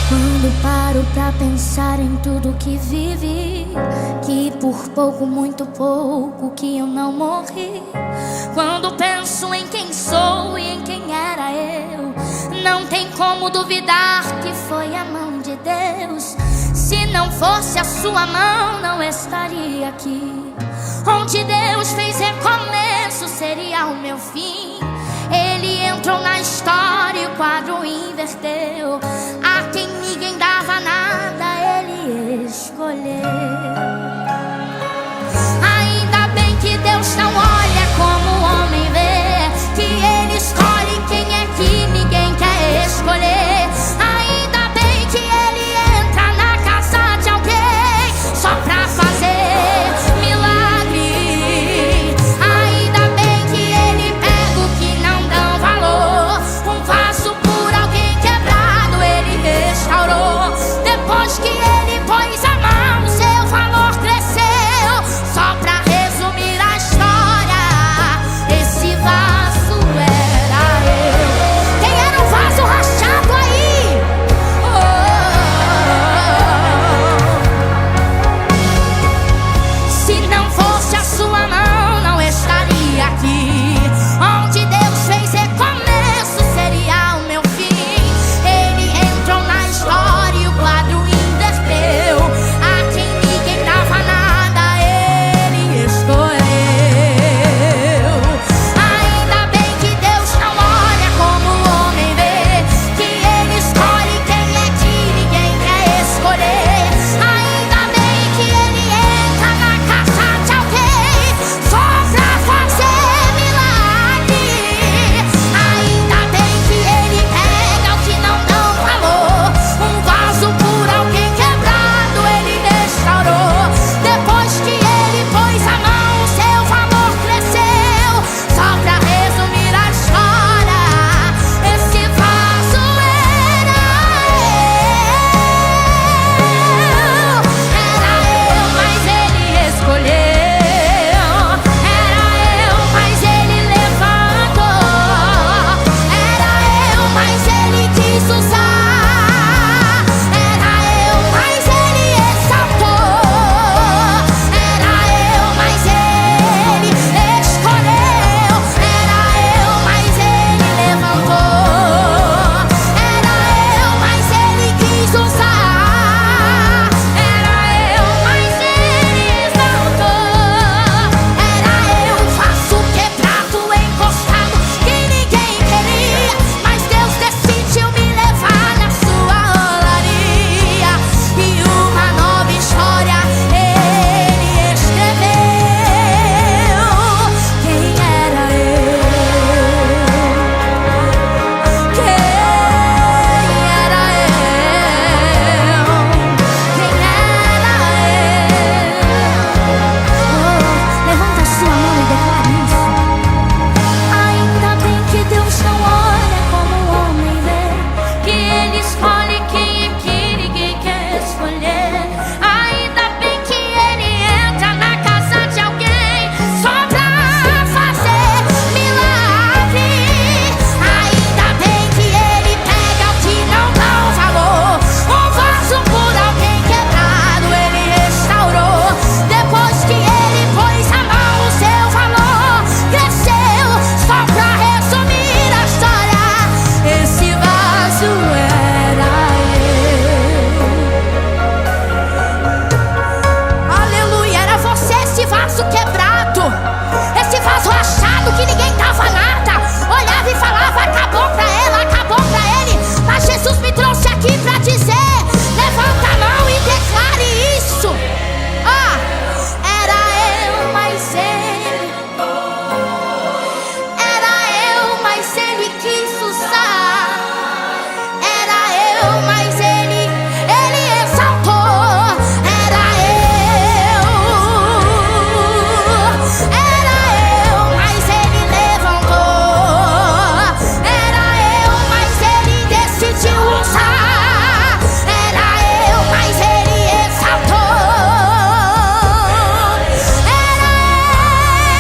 Quando paro pra pensar em tudo que vivi, que por pouco, muito pouco, que eu não morri. Quando penso em quem sou e em quem era eu, não tem como duvidar que foi a mão de Deus. Se não fosse a sua mão, não estaria aqui. Onde Deus fez recomeço seria o meu fim. Ele entrou na história e o quadro inverteu. A quem ninguém dava nada, ele escolheu. Ainda bem que Deus não olha como o homem vê, que ele escolhe quem é que ninguém quer escolher. Ainda bem que ele entra na casa de alguém só pra fazer milagre. Ainda bem que ele pega o que não dão valor. Um vaso por alguém quebrado ele restaurou. Depois que ele pôs a mão, seu valor cresceu. Só pra resumir a história, esse vaso era eu. Quem era o vaso rachado aí? Se não fosse a sua mão, não estaria aqui. Onde Deus fez recomeço seria o meu fim. Ele entrou na história e o quadro inverteu. A quem ninguém dava nada, ele escolheu. Ainda bem que Deus não olha como o homem vê, que ele escolhe quem é que ninguém quer escolher. Ainda bem que ele entra na casa de alguém só pra fazer milagre. Ainda bem que ele pega o que não dão valor. Um vaso por alguém quebrado ele restaurou. Depois que ele pôs a mão, seu valor cresceu. Só pra resumir a história, esse vaso era eu. Era eu, mas ele escolheu. Era eu, mas ele levantou. Era eu, mas ele quis usar. Era eu, mas ele exaltou. Era eu, mas ele escolheu. Era eu, mas ele levantou. Era eu, mas ele quis usar. Era eu, mas ele exaltou. Era eu, vaso quebrado, encostado, que ninguém queria, mas Deus decidiu me levar na sua olaria. E uma nova história ele escreveu. Quem era eu? Quem era eu? Quem era eu? Levanta a sua mão e declara isso. Ainda bem que Deus não olha como o homem vê, que ele escolhe